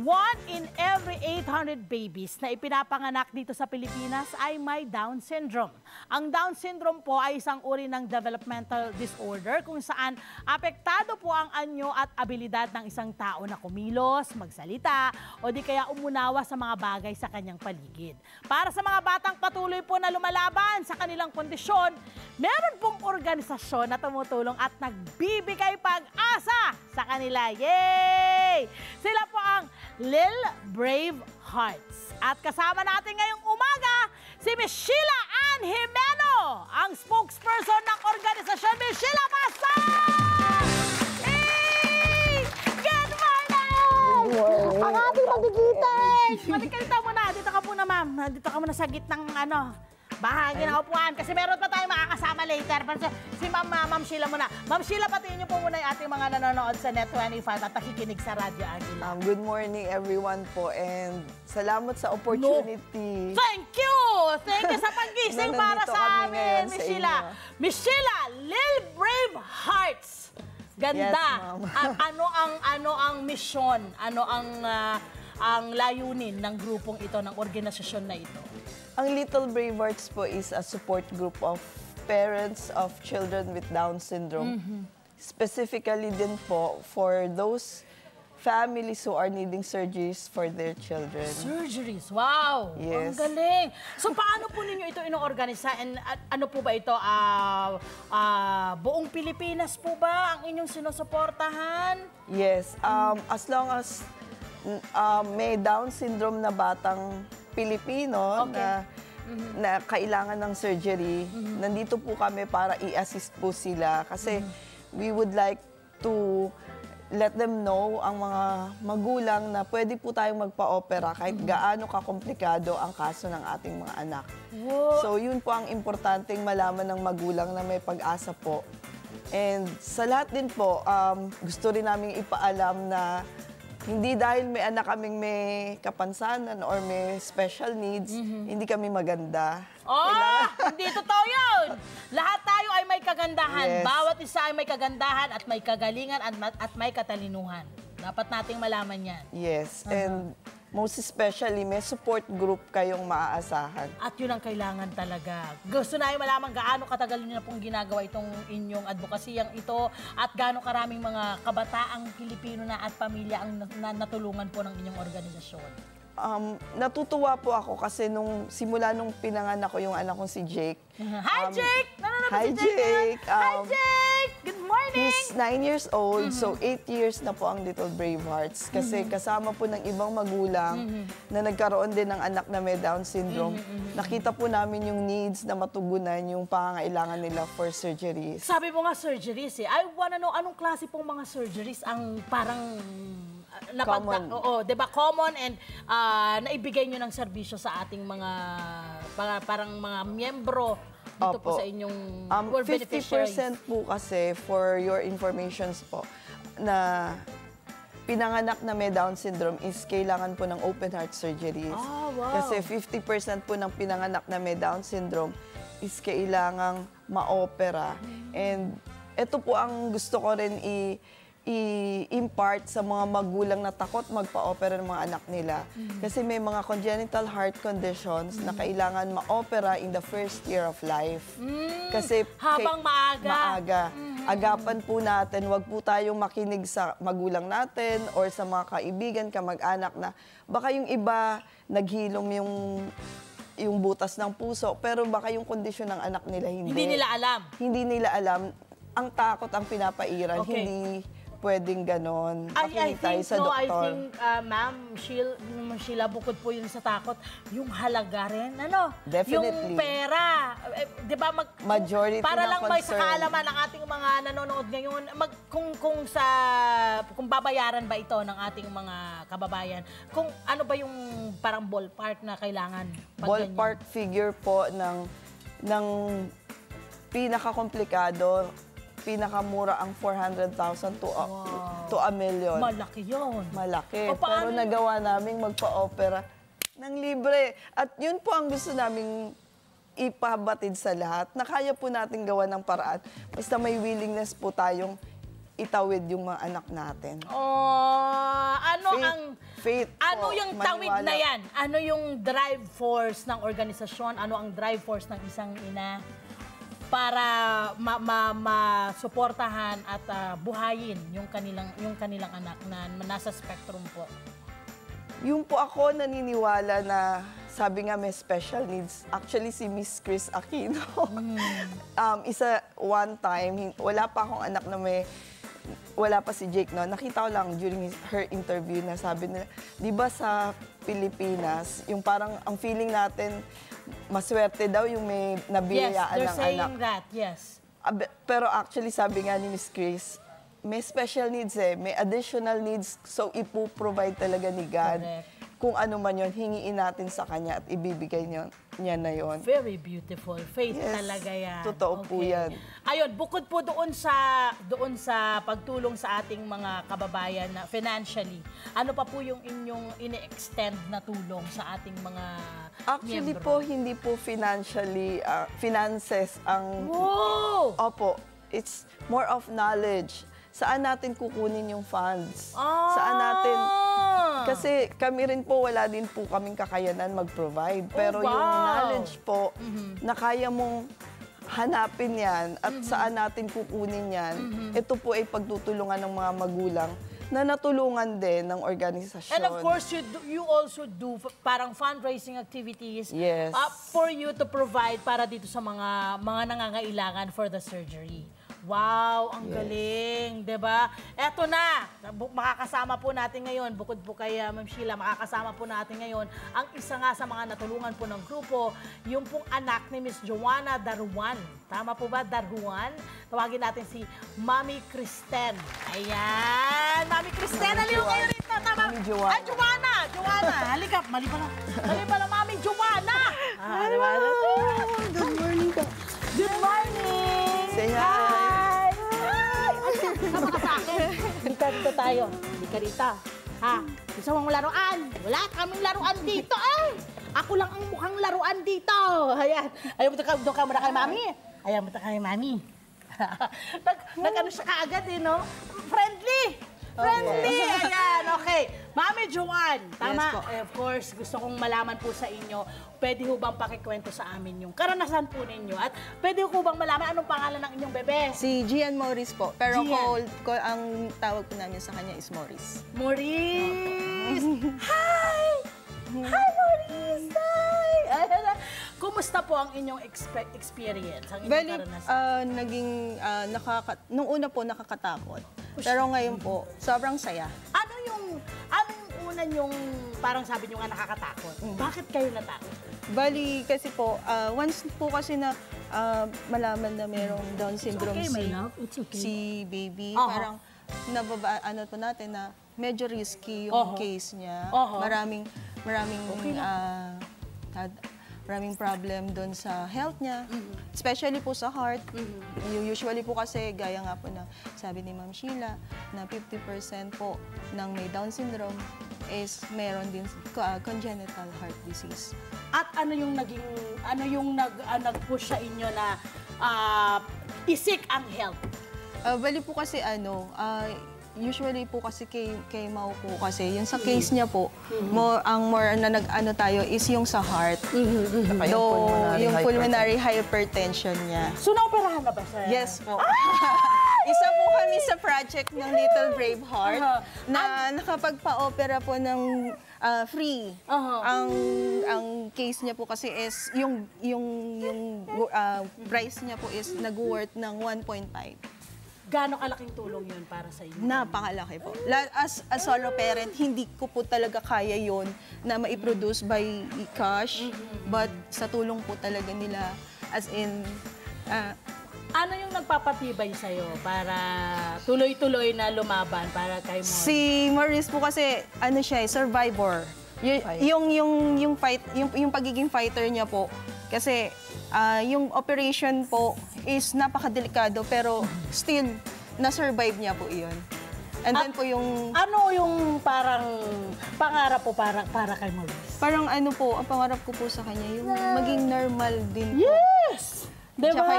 1 in every 800 babies na ipinapanganak dito sa Pilipinas ay may Down syndrome. Ang Down syndrome po ay isang uri ng developmental disorder kung saan apektado po ang anyo at abilidad ng isang tao na kumilos, magsalita, o di kaya umunawa sa mga bagay sa kanyang paligid. Para sa mga batang patuloy po na lumalaban sa kanilang kondisyon, meron pong organisasyon na tumutulong at nagbibigay pag-asa sa kanila. Yay! Sila po ang Lil Brave Hearts. At kasama natin ngayong umaga si Miss Sheila Ann Jimeno, ang spokesperson ng organisasyon. Miss Sheila, basta! Hey! Good morning! Ang ating magigitay! Magkikita mo na. Dito ka muna, ma'am. Dito ka muna sa gitnang bahagi ng upuan. Kasi meron pa tayong makakasama later. Pero si Ma'am Sheila muna. Ma'am Sheila, patiin niyo po muna yung ating mga nanonood sa Net25 at nakikinig sa Radyo Aguila. Good morning everyone po and salamat sa opportunity. Thank you! Thank you sa paggising para sa amin, Miss Sheila. Miss Sheila, Lil Brave Hearts. Ganda. Yes, ano ang misyon? Ano ang layunin ng grupong ito, ng organisasyon na ito? Ang Little Brave Hearts po is a support group of parents of children with Down syndrome. Specifically din po for those families who are needing surgeries for their children. Surgeries? Wow! Yes. Ang galing! So paano po ninyo ito ino-organisa? And ano po ba ito? Buong Pilipinas po ba ang inyong sinusuportahan? Yes. As long as may Down syndrome na batang Pilipino na kailangan ng surgery, nandito po kami para i-assist po sila. Kasi we would like to let them know, ang mga magulang, na pwede po tayong magpa-opera kahit gaano kakomplikado ang kaso ng ating mga anak. So yun po ang importanteng malaman ng magulang, na may pag-asa po. And sa lahat din po, gusto rin namin ipaalam na hindi dahil may anak kaming may kapansanan or may special needs, hindi kami maganda. Hindi totoo yun! Lahat tayo ay may kagandahan. Yes. Bawat isa ay may kagandahan at may kagalingan at may katalinuhan. Dapat nating malaman yan. Yes, and most especially, may support group kayong maaasahan. At yun ang kailangan talaga. Gusto na yung malaman gaano katagal nyo na pong ginagawa itong inyong advokasiyang ito at gaano karaming mga kabataang Pilipino na at pamilya ang natulungan po ng inyong organisasyon. Natutuwa po ako kasi simula nung pinanganak ko yung anak kong si Jake. Hi, Jake! Hi, Jake! Hi, Jake! Good morning! He's 9 years old, so 8 years na po ang Little Brave Hearts. Kasi kasama po ng ibang magulang na nagkaroon din ng anak na may Down syndrome. Nakita po namin yung needs na matugunan, yung pangangailangan nila for surgeries. Sabi mo nga surgeries eh. I wanna know, anong klase pong mga surgeries ang parang common. Oo, 'di ba? Common and naibigay niyo ng serbisyo sa ating mga parang mga miyembro dito po sa inyong 50% po kasi, for your informations po, na pinanganak na may Down syndrome is kailangan po ng open heart surgeries. Wow. Kasi 50% po ng pinanganak na may Down syndrome is kailangang ma-opera. And ito po ang gusto ko rin i-impart sa mga magulang na takot magpa-opera ng mga anak nila. Kasi may mga congenital heart conditions na kailangan ma-opera in the first year of life. Kasi habang maaga. Agapan po natin, wag po tayong makinig sa magulang natin or sa mga kaibigan, kamag-anak na baka yung iba naghilom yung butas ng puso, pero baka yung kondisyon ng anak nila hindi. Hindi nila alam. Hindi nila alam. Ang takot ang pinapairan, hindi pwedeng ganon. I think, Ma'am Sheila, bukod po yun sa takot, yung halaga rin, Definitely. Yung pera. Di ba, majority para lang may concern. kaalaman ng ating mga nanonood ngayon, kung babayaran ba ito ng ating mga kababayan, kung ano ba yung parang ballpark na kailangan? Ballpark figure po ng pinakakomplikado, pinakamura ang 400,000 to a million. Malaki yun. Malaki. Pero nagawa naming magpa-opera ng libre. At yun po ang gusto naming ipabatid sa lahat, na kaya po natin gawa ng paraan. Basta may willingness po tayong itawid yung mga anak natin. Oh, Faith ano po, yung tawid maniwala. na yan? Ano yung drive force ng organisasyon? Ano ang drive force ng isang ina para masuportahan at buhayin yung kanilang anak na nasa spectrum po? Yung po ako naniniwala na sabi nga may special needs. Actually, si Miss Chris Aquino. One time, wala pa akong anak na wala pa si Jake, no? Nakita ko lang during her interview na sabi nila, di ba sa Pilipinas, yung parang ang feeling natin, maswerte daw yung may nabiyayaan Yes, ng they're saying anak. that, yes. Pero actually, sabi nga ni Miss Chris, may special needs may additional needs, so ipoprovide talaga ni God. Correct. Kung ano man yun, hingiin natin sa Kanya at ibibigay niya na yon. Very beautiful. Faith Yes, talaga yan. totoo po yan. Ayun, bukod po doon sa pagtulong sa ating mga kababayan na financially, ano pa po yung inyong ine-extend na tulong sa ating mga Actually miyembro? po, hindi po financially, finances ang... Wow! Opo, it's more of knowledge. Saan natin kukunin yung funds? Saan natin... Kasi kami rin po, wala din po kaming kakayanan mag-provide. Pero yung knowledge po, na kaya mong hanapin yan at saan natin kukunin yan, ito po ay pagtutulungan ng mga magulang na natulungan din ng organisasyon. And of course, you also do parang fundraising activities Yes. For you to provide para dito sa mga nangangailangan for the surgery. Wow, ang galing, 'di ba? Eto na, makakasama po natin ngayon, bukod po kay Ma'am Sheila, makakasama po natin ngayon ang isa nga sa mga natulungan po ng grupo, yung pong anak ni Miss Joanna Daruan. Tama po ba, Daruan? Tawagin natin si Mami Kristen. Ayan, Mami Kristen, halika kayo rito. Tama. Mami Joanna. Ay, Joanna, halika. Mali pala, Mami Joanna. Di ba? Good morning ka. Good morning! Say hi. Hi! Sama ka sa akin. Dito tayo. Hindi ka rito. Ha? Gusto mong laruan? Wala kaming laruan dito Ako lang ang mukhang laruan dito. Ayan. Ayaw mo doon ka muna kay Mami. Ayaw mo kay Mami. Nag-ano siya kaagad no? Friendly! Friendly! Ayan, okay. Mami Joanne, tama? Yes po. Of course, gusto kong malaman po sa inyo, pwede ho bang pakikwento sa amin yung karanasan po ninyo? At pwede ho bang malaman anong pangalan ng inyong bebe? Si Gian Morris po. Pero Gian. ang tawag po namin sa kanya is Morris. Maurice! Hi! Hi, Maurice! Hi! Ayan. Kumusta po ang inyong experience, ang inyong Bali, karanasan? nung una po nakakatakot. Pero ngayon po, sobrang saya. Anong una yung parang sabi nyo nga nakakatakot? Bakit kayo natakot? Bali, kasi po, once po kasi na malaman na merong Down syndrome It's okay. si baby, Aha. parang ano po natin na medyo risky yung case niya. Maraming maraming problem doon sa health niya, especially po sa heart. Usually po kasi, gaya nga po na sabi ni Ma'am Sheila, na 50% po ng may Down syndrome is meron din congenital heart disease. At ano yung nag-push sa inyo na isik ang health? Bali po kasi usually po kasi kay Mau po kasi, yung sa case niya po, more na nag-ano tayo is yung sa heart. Saka Yung pulmonary hypertension niya. So, naoperahan na ba siya? Yes po. Isa po kami sa project ng Little Brave Heart na nakapagpa-opera po ng free. Ang case niya po kasi is yung price niya po is nag-worth ng 1.5. Gaano kalaking tulong yun para sa inyo? Napakalaki po. As a solo parent, hindi ko po talaga kaya yon na ma-produce by cash, but sa tulong po talaga nila, as in, Ano yung nagpapatibay sa'yo para tuloy-tuloy na lumaban para kay mo? si Maurice po kasi, ano siya, survivor. Yung fight, yung pagiging fighter niya po, kasi yung operation po is napakadelikado, pero still, na-survive niya po iyon. And then po yung... Ano yung parang pangarap po para kay Maurice? Parang ano po, ang pangarap ko po sa kanya, yung maging normal din po. Yes! Diba? Tsaka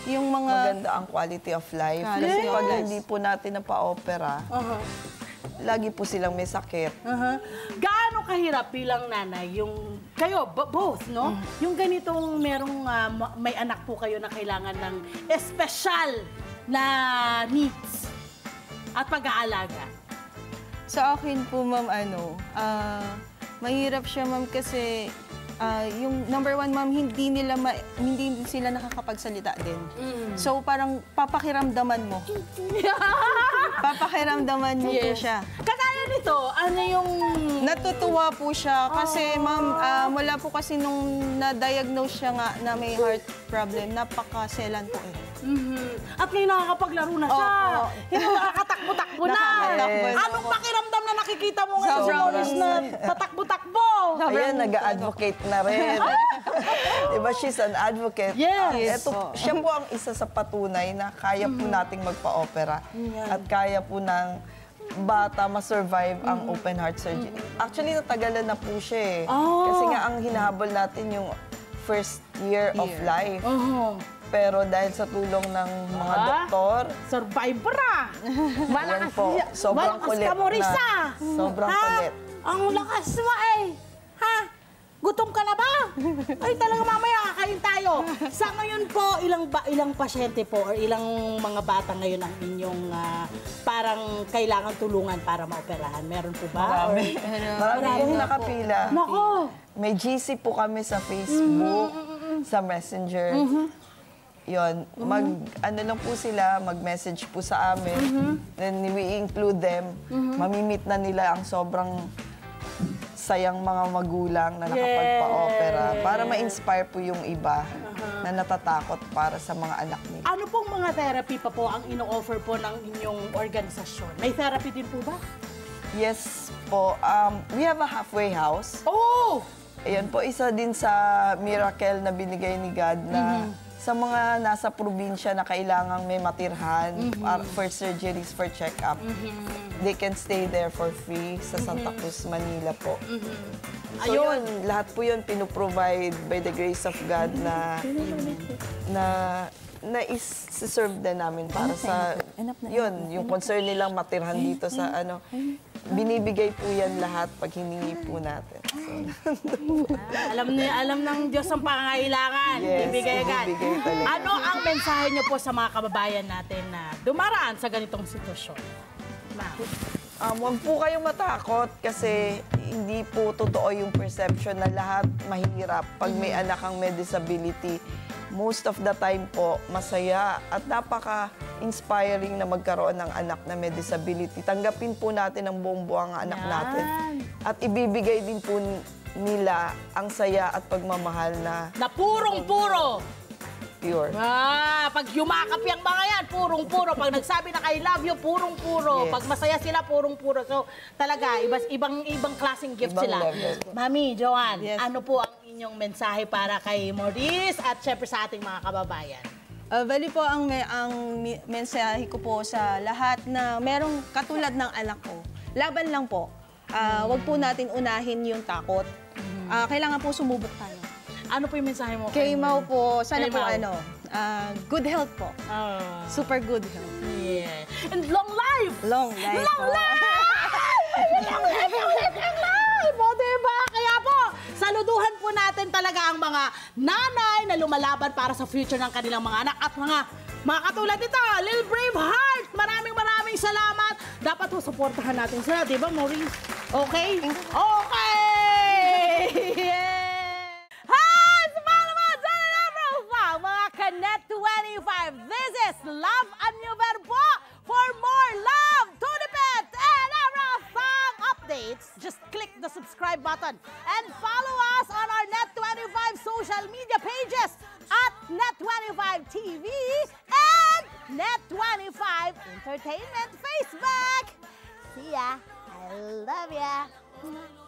yung mga... Maganda ang quality of life. Quality Kasi of pag life. hindi po natin napa-opera, lagi po silang may sakit. Gaano kahirap bilang nanay yung kayo both, no? Yung ganitong merong may anak po kayo na kailangan ng espesyal na needs at pag-aalaga. Sa akin po, ma'am, mahirap siya, ma'am, kasi yung number one, ma'am, hindi sila nakakapagsalita din. So, parang papakiramdaman mo. Papakiramdaman mo po siya. Kagaya nito, ano yung... Natutuwa po siya kasi, ma'am, mula po kasi nung na-diagnose siya nga na may heart problem, napakaselan po eh. At ngayon nakakapaglaro na siya. Opo. Hindi nakakatakbo-takbo na. Nakakatakbo na Anong po. pakiramdam na nakikita mo ngayon sa Sobrang Morris na tatakbo-takbo? Ayan, nag-advocate na rin. Diba, she's an advocate. Yes. Siya po ang isa sa patunay na kaya po nating magpa-opera. At kaya po ng bata ma-survive ang open heart surgery. Actually, natagalan na po siya eh. Kasi nga ang hinahabol natin yung first year of life. Pero dahil sa tulong ng mga doktor, Survivor ah! yan po, sobrang Malakas kulit ka, Morris, na. ah! Sobrang Ha? kulit. Ang lakas mo eh! Ha? Gutom ka na ba? Ay, talaga mamaya kakain tayo. Sa ngayon po, ilang pasyente po or ilang mga bata ngayon ang inyong parang kailangan tulungan para maoperahan? Meron po ba? Marami. Marami pong nakapila. Nako! May GC po kami sa Facebook, sa Messenger. Yun, ano lang po sila, mag-message po sa amin. Then we include them. Mamimit na nila ang sobrang sayang mga magulang na nakapagpa-opera para ma-inspire po yung iba na natatakot para sa mga anak nila. Ano pong mga therapy pa po ang ino-offer po ng inyong organisasyon? May therapy din po ba? Yes po, we have a halfway house. Oh! Ayan po, isa din sa miracle na binigay ni God na sa mga nasa probinsya na kailangang may matirhan for surgeries, for check-up. They can stay there for free sa Santa Cruz, Manila po. So yun, lahat po yun pinuprovide by the grace of God na is-serve din namin para sa, yun, yung concern nilang matirhan dito sa binibigay po yan lahat pag hiningi po natin. Alam ng Diyos ang pangangailangan. Yes, Ibigay agad. ibibigay talaga. Ano ang mensahe niyo po sa mga kababayan natin na dumaraan sa ganitong sitwasyon? Huwag po kayong matakot kasi hindi po totoo yung perception na lahat mahirap pag may anak ang may disability. Most of the time po, masaya at napaka-inspiring na magkaroon ng anak na may disability. Tanggapin po natin ang buong-buong anak natin. At ibibigay din po nila ang saya at pagmamahal na purong-puro! pure. Pag yumakap yung mga yan, purong-puro. Pag nagsabi na I love you, purong-puro. Yes. Pag masaya sila, purong-puro. So, talaga, ibang klaseng gift Ibang sila. level. Mami, Joanne, Yes. ano po ang inyong mensahe para kay Maurice at syempre sa ating mga kababayan? Bali po ang mensahe ko po sa lahat na merong katulad ng anak ko. Laban lang po. Wag po natin unahin yung takot. Kailangan po sumubok tayo. Ano po yung mensahe mo? Kay Mau po, sana Kay po Mau. good health po. Super good health. Yeah. And long life! Long life Long po. life! Long life! Long life! Long life! O, diba? Kaya po, saluduhan po natin talaga ang mga nanay na lumalaban para sa future ng kanilang mga anak at mga katulad nito, Lil Braveheart. Maraming salamat. Dapat po supportahan natin sila, di ba, Maurice? Okay? Okay! Yeah! Hi! Salamat sa profile, mga Kanet 25. This is Love and New Verbo. For more love, Tunipet, and Arafang updates, just click the subscribe button and follow us on our Net25 social media pages at Net25 TV and Net25 Entertainment Facebook. See ya. I love ya.